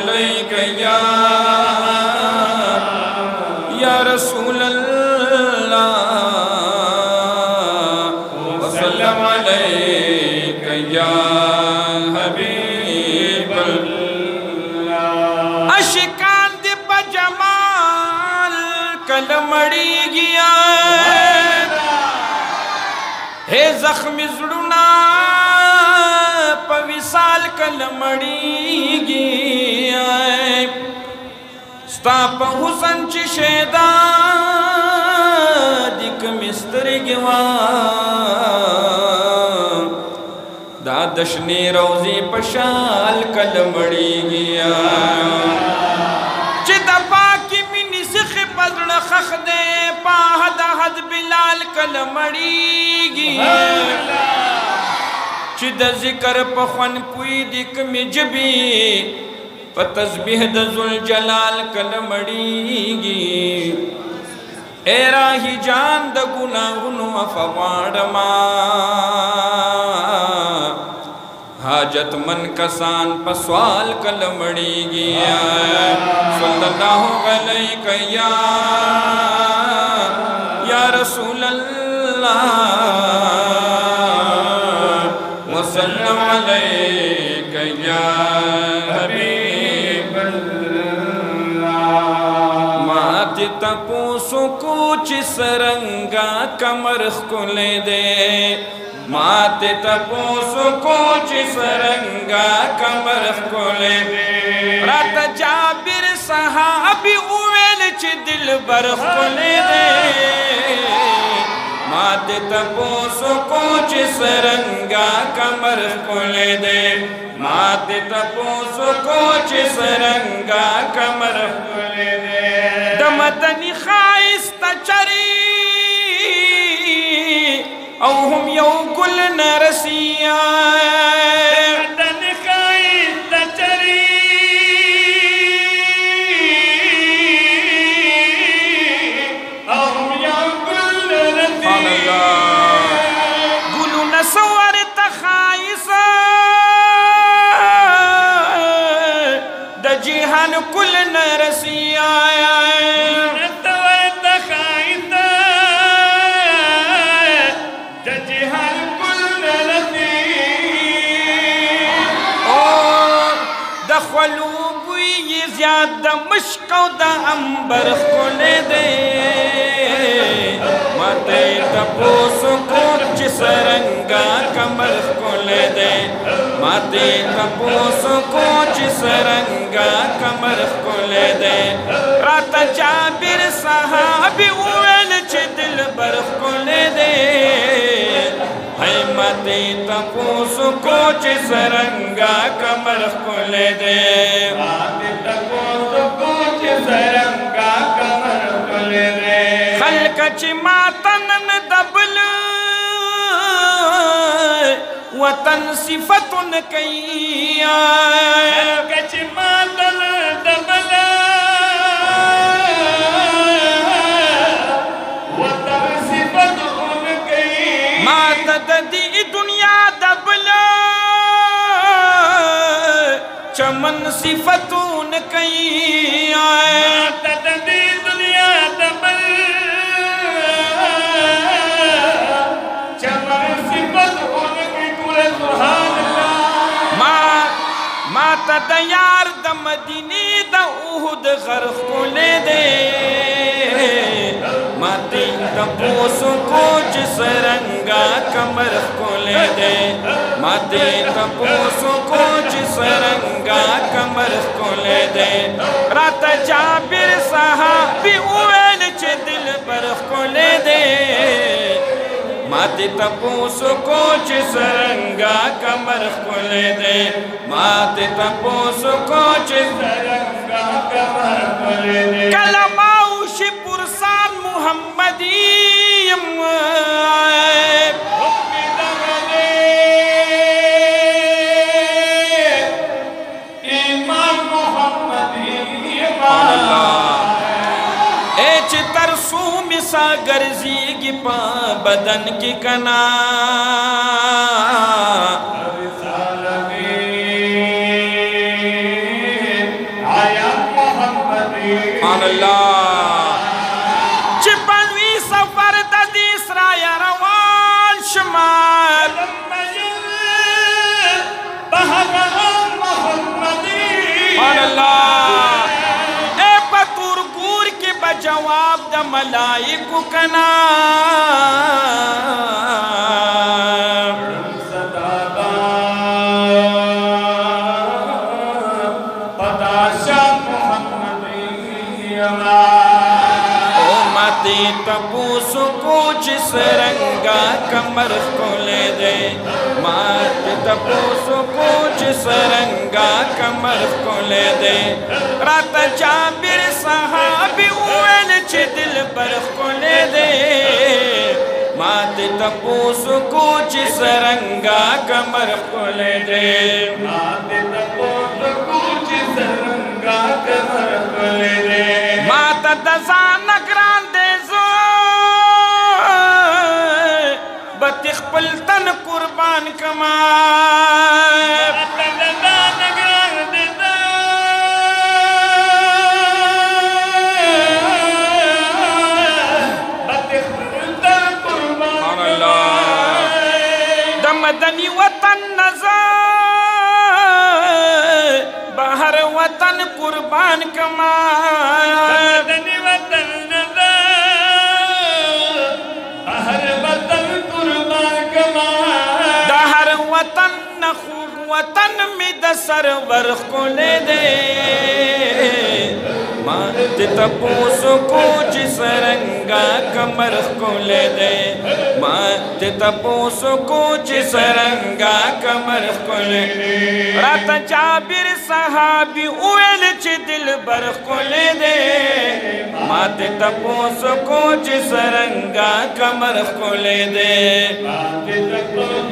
عليك يا رسول الله وسلم عليك يا حبيب الله اشکان دی بجمال کلمڑی گیا ہے زخمی زڑنا پویسال کلمڑی گیا ستا پا حسن چی شیدہ دیکھ مستر گوا دادشنی روزی پشال کلمڑی گیا چی دا پاکی منی سخ پزڑ خخ دے پا حد حد بلال کلمڑی گیا چی دا ذکر پا خون پوی دیکھ می جبی پا تسبیح دا ذوالجلال کلمڑیگی اے راہی جان دا گناہنو افوارما حاجت من کسان پا سوال کلمڑیگی صلی اللہ علیہ یا رسول اللہ وسلم علیک یا حبیب اللہ ماتی تپوسو کوچ سرنگا کمر کھلے دے ماتی تپوسو کوچ سرنگا کمر کھلے دے رات جابر صحابی اویل چی دل بر کھلے دے ماتی تپوسو کوچ سرنگا کمر کھلے دے ماتی تپوسو کوچ سرنگا کمر کھلے دے دمدنی خائستا چری او ہم یو گل نرسیا دمدنی خائستا چری او ہم یو گل نرسیا گلو نسور تخائسا دا جیہان کل نرسیا خلوبوی زیاد دا مشک و دا امبر کھلے دے ماتے تپوسو کوچ سرنگا کمر کھلے دے ماتے تپوسو کوچ سرنگا کمر کھلے دے رات جابر صحابی اویل چھ دل بر کھلے دے ماتے تپوسو کوچ سرنگا کمر کھلے دے ماتے تپوسو کوچ سرنگا کمر کھلے دے خلق چی ماتنن دبل وطن صفتن کئی خلق چی ماتنن دبل وطن صفتن کئی ماتد دی دنیا دبلا چمن صفتون کئی ماتد دی دنیا دبل چمن صفتون کئی قول سبحان اللہ ماتد یار دا مدینی دا احد غرق کھلے دے ماتی تپوسو کوچ سرنگا کمر کھلے دے ماتی تپوسو کوچ سرنگا کمر کھلے دے رات جابر صحابی اویل چھ دل بر کھلے دے ماتی تپوسو کوچ سرنگا کمر کھلے دے ماتی تپوسو کوچ سرنگا کمر کھلے دے کلماؤش پرسان محمدیم حکم دغلے ایمان محمدیم ایچ ترسوم سا گرزیگی پا بدن کی کنا अल्लाह चिपलवी सफर तदीसरा या रवान शमाल अल्लाह ए पतूर गूर के बजवाब द मलाइकु कना तपूस कुछ सरंगा कमर को ले दे मात तपूस कुछ सरंगा कमर को ले दे रात जाबिर सहाबी उल च दिल पर को ले दे मात तपूस कुछ सरंगा कमर को ले दे मात तपूस कुछ सरंगा कमर को ले दे मात दसा नगरान बतिखपल तन कुर्बान कमा दमदनी वतन नज़र बाहर वतन कुर्बान कमा दमदनी वतन वतन में दसर वर्ष को ले दे मात तपूस कुछ सरंगा कमर को ले दे मात तपूस कुछ सरंगा कमर को ले रात जाबिर सहाबी उल च दिल बर को ले दे मात तपूस कुछ सरंगा कमर को ले दे मात तपूस